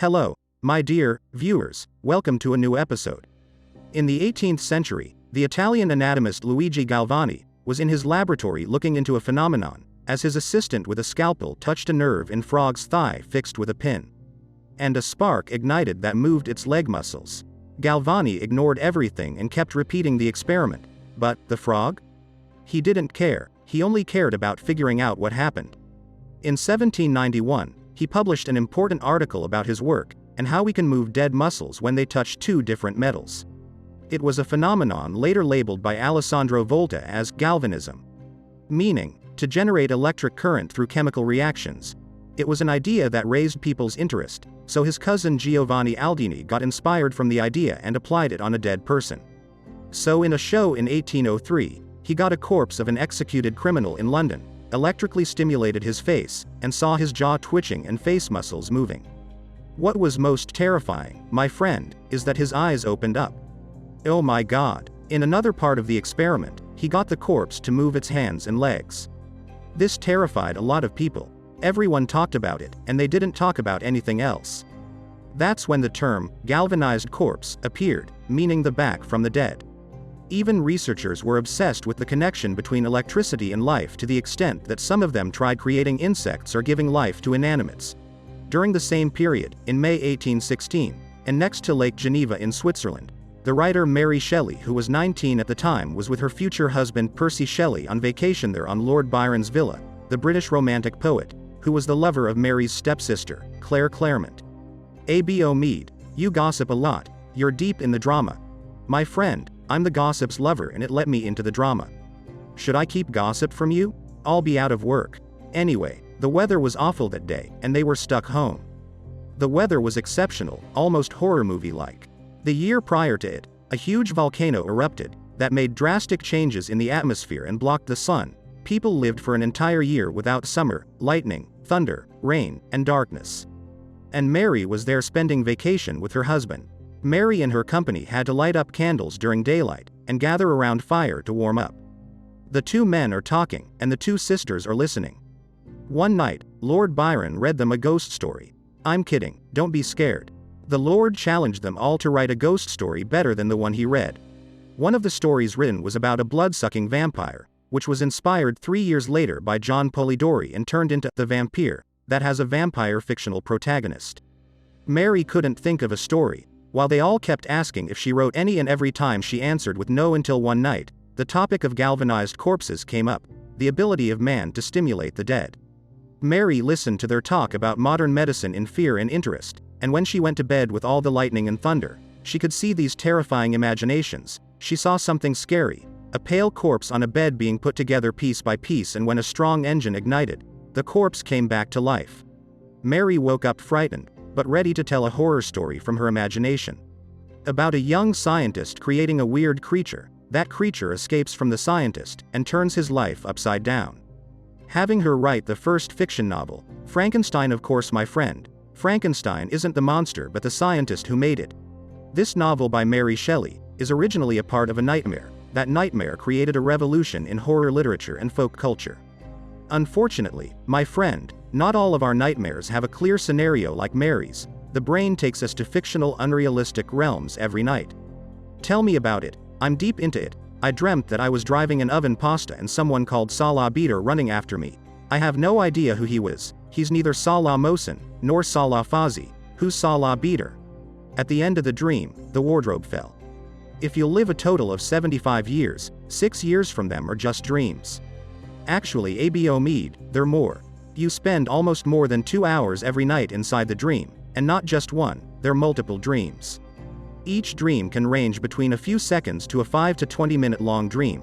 Hello, my dear viewers, welcome to a new episode. In the 18th century, the Italian anatomist Luigi Galvani was in his laboratory looking into a phenomenon, as his assistant with a scalpel touched a nerve in frog's thigh fixed with a pin. And a spark ignited that moved its leg muscles. Galvani ignored everything and kept repeating the experiment. But the frog? He didn't care, he only cared about figuring out what happened. In 1791, he published an important article about his work, and how we can move dead muscles when they touch two different metals. It was a phenomenon later labeled by Alessandro Volta as galvanism. Meaning, to generate electric current through chemical reactions. It was an idea that raised people's interest, so his cousin Giovanni Aldini got inspired from the idea and applied it on a dead person. So in a show in 1803, he got a corpse of an executed criminal in London, electrically stimulated his face, and saw his jaw twitching and face muscles moving. What was most terrifying, my friend, is that his eyes opened up. Oh my God. In another part of the experiment, he got the corpse to move its hands and legs. This terrified a lot of people. Everyone talked about it, and they didn't talk about anything else. That's when the term, galvanized corpse, appeared, meaning the back from the dead. Even researchers were obsessed with the connection between electricity and life to the extent that some of them tried creating insects or giving life to inanimates. During the same period, in May 1816, and next to Lake Geneva in Switzerland, the writer Mary Shelley, who was 19 at the time, was with her future husband Percy Shelley on vacation there on Lord Byron's villa, the British Romantic poet, who was the lover of Mary's stepsister, Claire Claremont. A.B.O. Mead, you gossip a lot, you're deep in the drama. My friend, I'm the gossip's lover and it let me into the drama. Should I keep gossip from you? I'll be out of work. Anyway, the weather was awful that day, and they were stuck home. The weather was exceptional, almost horror movie-like. The year prior to it, a huge volcano erupted, that made drastic changes in the atmosphere and blocked the sun. People lived for an entire year without summer, lightning, thunder, rain, and darkness. And Mary was there spending vacation with her husband. Mary and her company had to light up candles during daylight, and gather around fire to warm up. The two men are talking, and the two sisters are listening. One night, Lord Byron read them a ghost story. I'm kidding, don't be scared. The Lord challenged them all to write a ghost story better than the one he read. One of the stories written was about a blood-sucking vampire, which was inspired 3 years later by John Polidori and turned into The Vampire, that has a vampire fictional protagonist. Mary couldn't think of a story, while they all kept asking if she wrote any, and every time she answered with no until one night, the topic of galvanized corpses came up, the ability of man to stimulate the dead. Mary listened to their talk about modern medicine in fear and interest, and when she went to bed with all the lightning and thunder, she could see these terrifying imaginations. She saw something scary, a pale corpse on a bed being put together piece by piece, and when a strong engine ignited, the corpse came back to life. Mary woke up frightened, but ready to tell a horror story from her imagination. About a young scientist creating a weird creature. That creature escapes from the scientist, and turns his life upside down. Having her write the first fiction novel, Frankenstein, of course, my friend, Frankenstein isn't the monster but the scientist who made it. This novel by Mary Shelley is originally a part of a nightmare. That nightmare created a revolution in horror literature and folk culture. Unfortunately, my friend, not all of our nightmares have a clear scenario like Mary's. The brain takes us to fictional, unrealistic realms every night. Tell me about it, I'm deep into it. I dreamt that I was driving an oven pasta and someone called Salah Beater running after me. I have no idea who he was. He's neither Salah Mohsin, nor Salah Fazi. Who's Salah Beater? At the end of the dream, the wardrobe fell. If you'll live a total of 75 years, 6 years from them are just dreams. Actually, A.B.O. Mead, they're more. You spend almost more than 2 hours every night inside the dream, and not just one, they're multiple dreams. Each dream can range between a few seconds to a 5 to 20 minute long dream.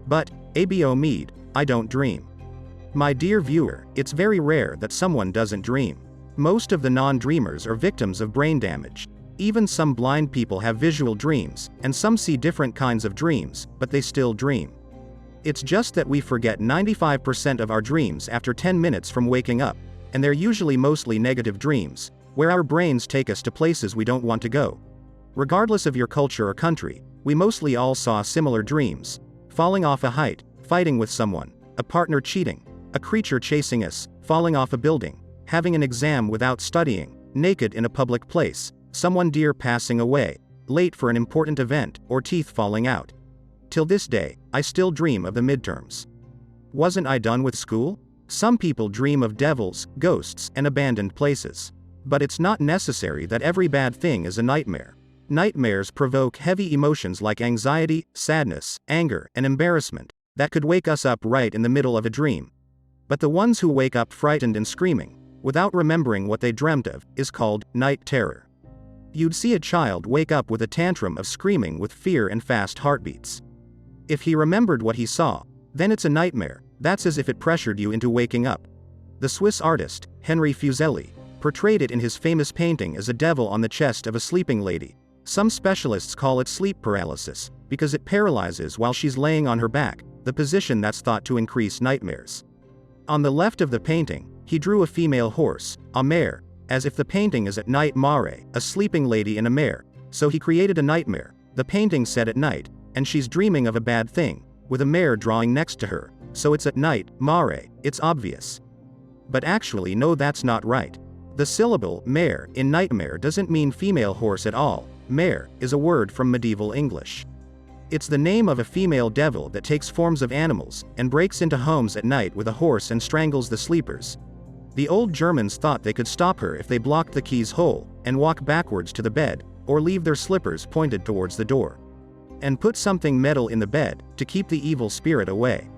But, A.B.O. Mead, I don't dream. My dear viewer, it's very rare that someone doesn't dream. Most of the non-dreamers are victims of brain damage. Even some blind people have visual dreams, and some see different kinds of dreams, but they still dream. It's just that we forget 95% of our dreams after 10 minutes from waking up, and they're usually mostly negative dreams, where our brains take us to places we don't want to go. Regardless of your culture or country, we mostly all saw similar dreams: falling off a height, fighting with someone, a partner cheating, a creature chasing us, falling off a building, having an exam without studying, naked in a public place, someone dear passing away, late for an important event, or teeth falling out. Till this day, I still dream of the midterms. Wasn't I done with school? Some people dream of devils, ghosts, and abandoned places. But it's not necessary that every bad thing is a nightmare. Nightmares provoke heavy emotions like anxiety, sadness, anger, and embarrassment that could wake us up right in the middle of a dream. But the ones who wake up frightened and screaming, without remembering what they dreamt of, is called night terror. You'd see a child wake up with a tantrum of screaming with fear and fast heartbeats. If he remembered what he saw, then it's a nightmare. That's as if it pressured you into waking up. The Swiss artist, Henri Fuseli, portrayed it in his famous painting as a devil on the chest of a sleeping lady. Some specialists call it sleep paralysis, because it paralyzes while she's laying on her back, the position that's thought to increase nightmares. On the left of the painting, he drew a female horse, a mare, as if the painting is at night mare, a sleeping lady in a mare, so he created a nightmare. The painting said at night, and she's dreaming of a bad thing, with a mare drawing next to her, so it's at night, mare, it's obvious. But actually no, that's not right. The syllable, mare, in nightmare doesn't mean female horse at all. Mare is a word from medieval English. It's the name of a female devil that takes forms of animals, and breaks into homes at night with a horse and strangles the sleepers. The old Germans thought they could stop her if they blocked the key's hole, and walk backwards to the bed, or leave their slippers pointed towards the door. And put something metal in the bed, to keep the evil spirit away.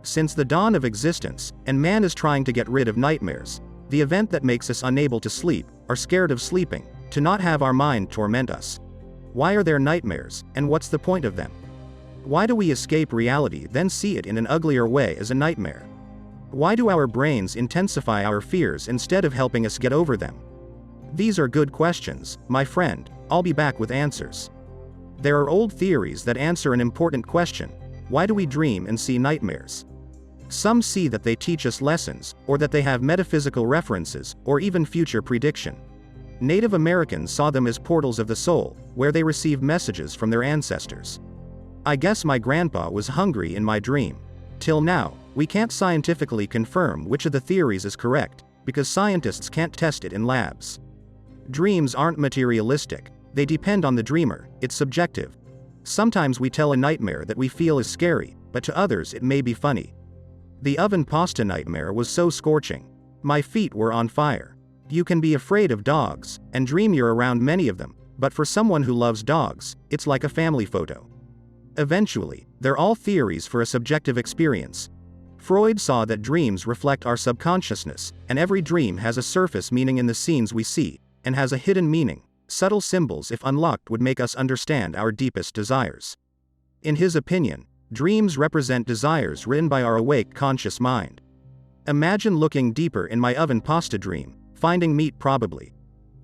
Since the dawn of existence, and man is trying to get rid of nightmares, the event that makes us unable to sleep, are scared of sleeping, to not have our mind torment us. Why are there nightmares, and what's the point of them? Why do we escape reality then see it in an uglier way as a nightmare? Why do our brains intensify our fears instead of helping us get over them? These are good questions, my friend. I'll be back with answers. There are old theories that answer an important question: why do we dream and see nightmares? Some see that they teach us lessons, or that they have metaphysical references, or even future prediction. Native Americans saw them as portals of the soul, where they receive messages from their ancestors. I guess my grandpa was hungry in my dream. Till now, we can't scientifically confirm which of the theories is correct, because scientists can't test it in labs. Dreams aren't materialistic, they depend on the dreamer, it's subjective. Sometimes we tell a nightmare that we feel is scary, but to others it may be funny. The oven pasta nightmare was so scorching. My feet were on fire. You can be afraid of dogs, and dream you're around many of them, but for someone who loves dogs, it's like a family photo. Eventually, they're all theories for a subjective experience. Freud saw that dreams reflect our subconsciousness, and every dream has a surface meaning in the scenes we see, and has a hidden meaning. Subtle symbols, if unlocked, would make us understand our deepest desires. In his opinion, dreams represent desires written by our awake conscious mind. Imagine looking deeper in my oven pasta dream, finding meat probably.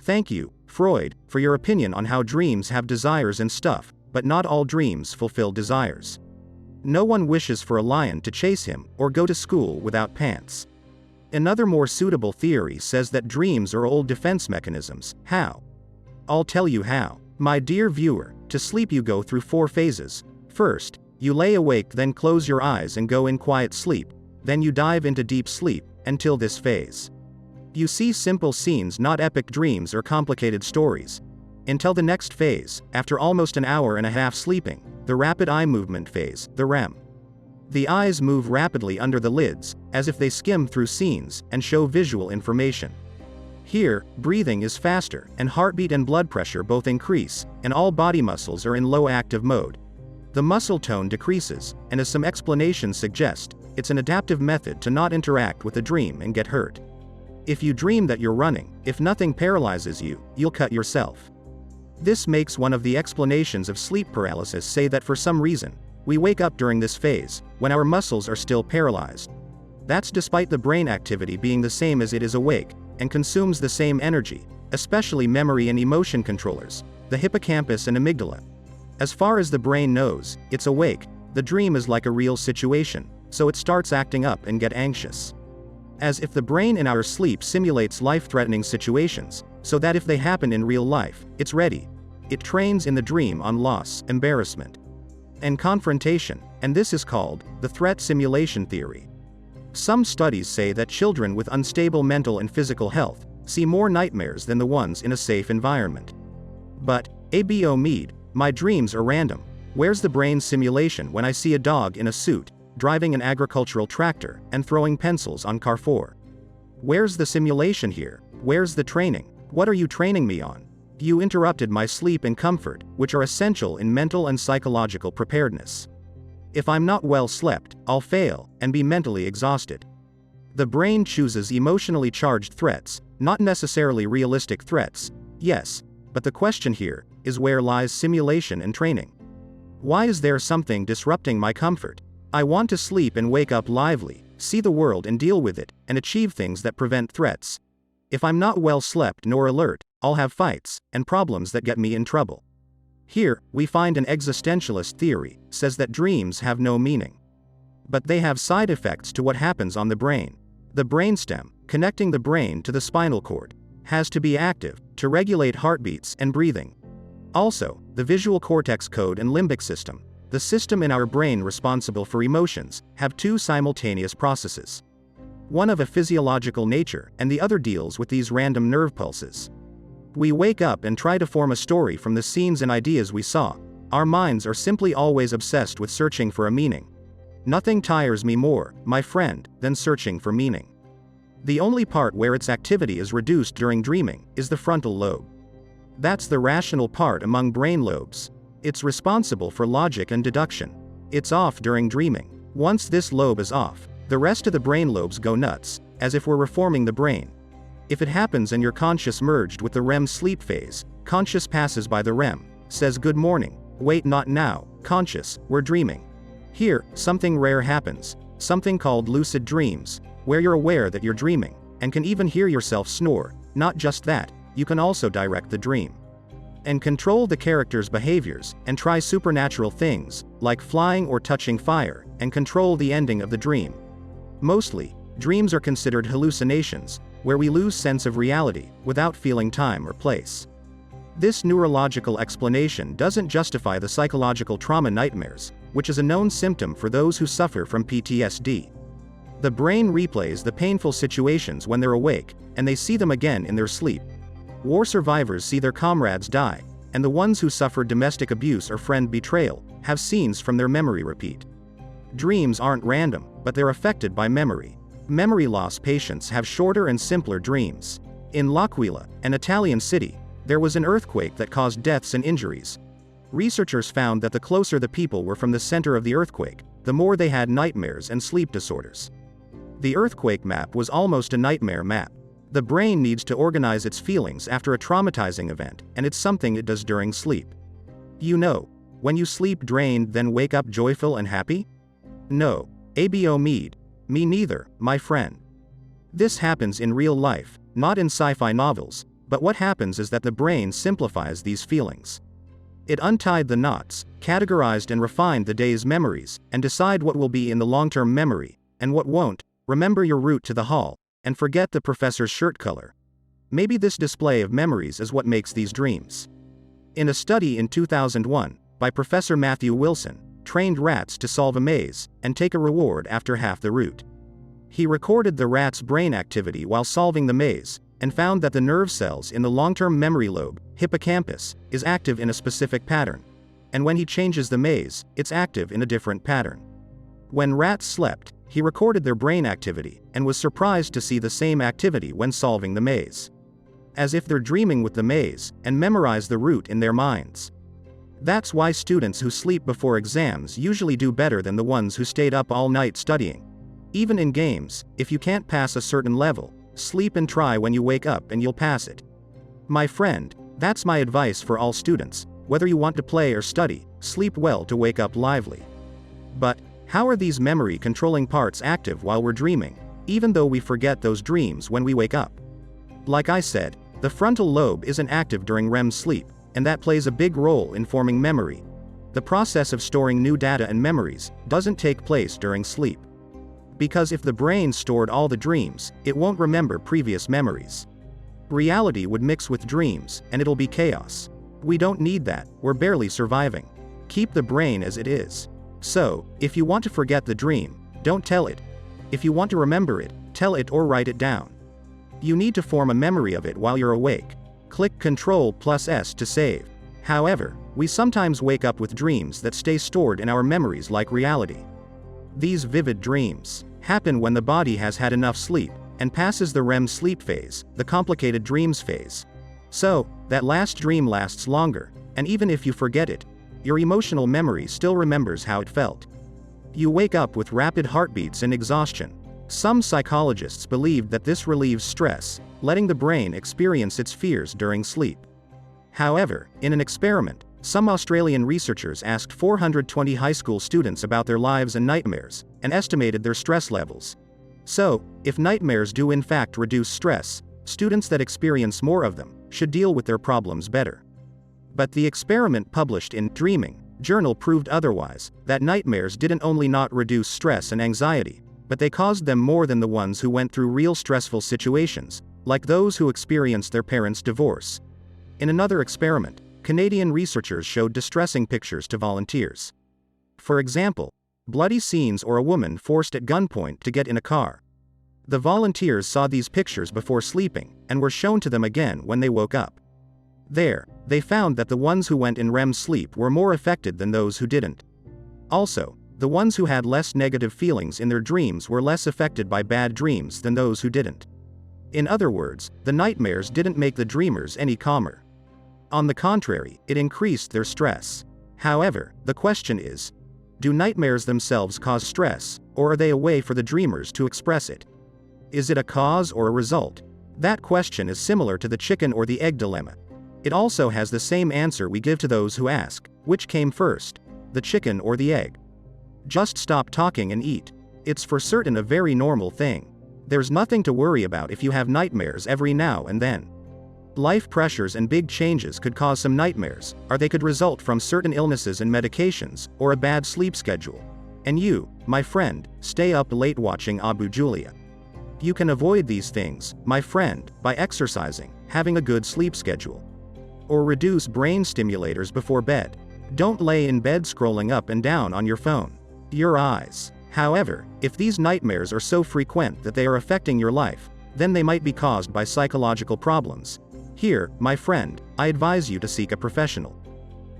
Thank you, Freud, for your opinion on how dreams have desires and stuff, but not all dreams fulfill desires. No one wishes for a lion to chase him, or go to school without pants. Another more suitable theory says that dreams are old defense mechanisms. How? I'll tell you how. My dear viewer, to sleep you go through 4 phases. First, you lay awake, then close your eyes and go in quiet sleep, then you dive into deep sleep, until this phase. You see simple scenes, not epic dreams or complicated stories. Until the next phase, after almost an hour and a half sleeping, the rapid eye movement phase, the REM. The eyes move rapidly under the lids, as if they skim through scenes, and show visual information. Here, breathing is faster, and heartbeat and blood pressure both increase, and all body muscles are in low active mode. The muscle tone decreases, and as some explanations suggest, it's an adaptive method to not interact with a dream and get hurt. If you dream that you're running, if nothing paralyzes you, you'll cut yourself. This makes one of the explanations of sleep paralysis say that for some reason, we wake up during this phase, when our muscles are still paralyzed. That's despite the brain activity being the same as it is awake, and consumes the same energy, especially memory and emotion controllers, the hippocampus and amygdala. As far as the brain knows, it's awake. The dream is like a real situation, so it starts acting up and get anxious. As if the brain in our sleep simulates life-threatening situations, so that if they happen in real life, it's ready. It trains in the dream on loss, embarrassment, and confrontation, and this is called the threat simulation theory. Some studies say that children with unstable mental and physical health, see more nightmares than the ones in a safe environment. But, abo Mead, my dreams are random. Where's the brain simulation when I see a dog in a suit, driving an agricultural tractor, and throwing pencils on Carrefour? Where's the simulation here? Where's the training? What are you training me on? You interrupted my sleep and comfort, which are essential in mental and psychological preparedness. If I'm not well slept, I'll fail, and be mentally exhausted. The brain chooses emotionally charged threats, not necessarily realistic threats, yes, but the question here is where lies simulation and training? Why is there something disrupting my comfort? I want to sleep and wake up lively, see the world and deal with it, and achieve things that prevent threats. If I'm not well slept nor alert, I'll have fights and problems that get me in trouble. Here, we find an existentialist theory says that dreams have no meaning. But they have side effects to what happens on the brain. The brainstem, connecting the brain to the spinal cord, has to be active to regulate heartbeats and breathing. Also, the visual cortex code and limbic system, the system in our brain responsible for emotions, have two simultaneous processes. One of a physiological nature, and the other deals with these random nerve pulses. We wake up and try to form a story from the scenes and ideas we saw. Our minds are simply always obsessed with searching for a meaning. Nothing tires me more, my friend, than searching for meaning. The only part where its activity is reduced during dreaming is the frontal lobe. That's the rational part among brain lobes. It's responsible for logic and deduction. It's off during dreaming. Once this lobe is off, the rest of the brain lobes go nuts, as if we're reforming the brain. If it happens and your conscious merged with the REM sleep phase, conscious passes by the REM, says good morning, wait not now, conscious, we're dreaming. Here, something rare happens, something called lucid dreams, where you're aware that you're dreaming, and can even hear yourself snore. Not just that, you can also direct the dream. And control the character's behaviors, and try supernatural things, like flying or touching fire, and control the ending of the dream. Mostly, dreams are considered hallucinations, where we lose sense of reality, without feeling time or place. This neurological explanation doesn't justify the psychological trauma nightmares, which is a known symptom for those who suffer from PTSD. The brain replays the painful situations when they're awake, and they see them again in their sleep. War survivors see their comrades die, and the ones who suffered domestic abuse or friend betrayal have scenes from their memory repeat. Dreams aren't random, but they're affected by memory. Memory loss patients have shorter and simpler dreams. In L'Aquila, an Italian city, there was an earthquake that caused deaths and injuries. Researchers found that the closer the people were from the center of the earthquake, the more they had nightmares and sleep disorders. The earthquake map was almost a nightmare map. The brain needs to organize its feelings after a traumatizing event, and it's something it does during sleep. You know, when you sleep drained then wake up joyful and happy? No, abo Mead. Me neither, my friend. This happens in real life, not in sci-fi novels, but what happens is that the brain simplifies these feelings. It untied the knots, categorized and refined the day's memories, and decide what will be in the long-term memory, and what won't. Remember your route to the hall, and forget the professor's shirt color. Maybe this display of memories is what makes these dreams. In a study in 2001, by Professor Matthew Wilson, trained rats to solve a maze, and take a reward after half the route. He recorded the rat's brain activity while solving the maze, and found that the nerve cells in the long-term memory lobe, hippocampus, is active in a specific pattern. And when he changes the maze, it's active in a different pattern. When rats slept, he recorded their brain activity, and was surprised to see the same activity when solving the maze. As if they're dreaming with the maze, and memorize the route in their minds. That's why students who sleep before exams usually do better than the ones who stayed up all night studying. Even in games, if you can't pass a certain level, sleep and try when you wake up and you'll pass it. My friend, that's my advice for all students. Whether you want to play or study, sleep well to wake up lively. But, how are these memory-controlling parts active while we're dreaming, even though we forget those dreams when we wake up? Like I said, the frontal lobe isn't active during REM sleep, and that plays a big role in forming memory. The process of storing new data and memories doesn't take place during sleep. Because if the brain stored all the dreams, it won't remember previous memories. Reality would mix with dreams, and it'll be chaos. We don't need that, we're barely surviving. Keep the brain as it is. So, if you want to forget the dream, don't tell it. If you want to remember it, tell it or write it down. You need to form a memory of it while you're awake. Click Ctrl+S to save. However, we sometimes wake up with dreams that stay stored in our memories like reality. These vivid dreams happen when the body has had enough sleep and passes the REM sleep phase, the complicated dreams phase. So, that last dream lasts longer, and even if you forget it, your emotional memory still remembers how it felt. You wake up with rapid heartbeats and exhaustion. Some psychologists believed that this relieves stress, letting the brain experience its fears during sleep. However, in an experiment, some Australian researchers asked 420 high school students about their lives and nightmares, and estimated their stress levels. So, if nightmares do in fact reduce stress, students that experience more of them should deal with their problems better. But the experiment published in Dreaming journal proved otherwise, that nightmares didn't only not reduce stress and anxiety, but they caused them more than the ones who went through real stressful situations, like those who experienced their parents' divorce. In another experiment, Canadian researchers showed distressing pictures to volunteers. For example, bloody scenes or a woman forced at gunpoint to get in a car. The volunteers saw these pictures before sleeping, and were shown to them again when they woke up. There, they found that the ones who went in REM sleep were more affected than those who didn't. Also, the ones who had less negative feelings in their dreams were less affected by bad dreams than those who didn't. In other words, the nightmares didn't make the dreamers any calmer. On the contrary, it increased their stress. However, the question is, do nightmares themselves cause stress, or are they a way for the dreamers to express it? Is it a cause or a result? That question is similar to the chicken or the egg dilemma. It also has the same answer we give to those who ask, which came first, the chicken or the egg? Just stop talking and eat. It's for certain a very normal thing. There's nothing to worry about if you have nightmares every now and then. Life pressures and big changes could cause some nightmares, or they could result from certain illnesses and medications, or a bad sleep schedule. And you, my friend, stay up late watching Abu Julia. You can avoid these things, my friend, by exercising, having a good sleep schedule, or reduce brain stimulators before bed. Don't lay in bed scrolling up and down on your phone. Your eyes. However, if these nightmares are so frequent that they are affecting your life, then they might be caused by psychological problems. Here, my friend, I advise you to seek a professional.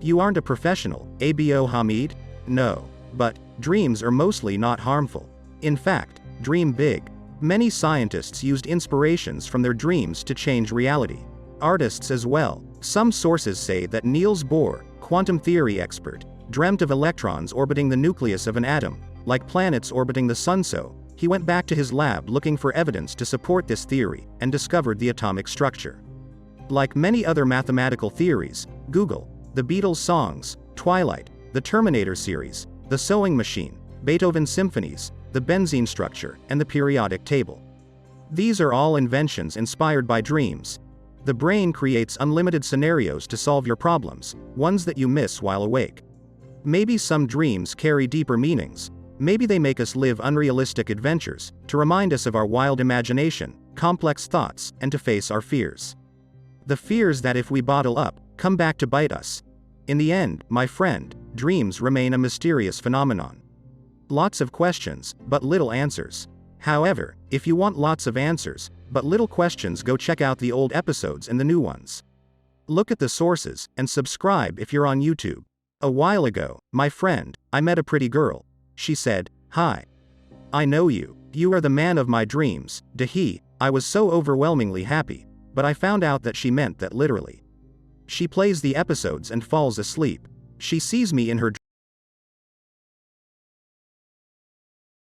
You aren't a professional, Abo Hamid? No. But, dreams are mostly not harmful. In fact, dream big. Many scientists used inspirations from their dreams to change reality. Artists as well. Some sources say that Niels Bohr, quantum theory expert, dreamt of electrons orbiting the nucleus of an atom, like planets orbiting the sun. So, he went back to his lab looking for evidence to support this theory, and discovered the atomic structure. Like many other mathematical theories, Google, the Beatles songs, Twilight, the Terminator series, the sewing machine, Beethoven's symphonies, the benzene structure, and the periodic table. These are all inventions inspired by dreams. The brain creates unlimited scenarios to solve your problems, ones that you miss while awake. Maybe some dreams carry deeper meanings. Maybe they make us live unrealistic adventures, to remind us of our wild imagination, complex thoughts, and to face our fears. The fears that if we bottle up, come back to bite us. In the end, my friend, dreams remain a mysterious phenomenon. Lots of questions, but little answers. However, if you want lots of answers, but little questions, go check out the old episodes and the new ones. Look at the sources, and subscribe if you're on YouTube. A while ago, my friend, I met a pretty girl. She said, "Hi. I know you. You are the man of my dreams." I was so overwhelmingly happy, but I found out that she meant that literally. She plays the episodes and falls asleep. She sees me in her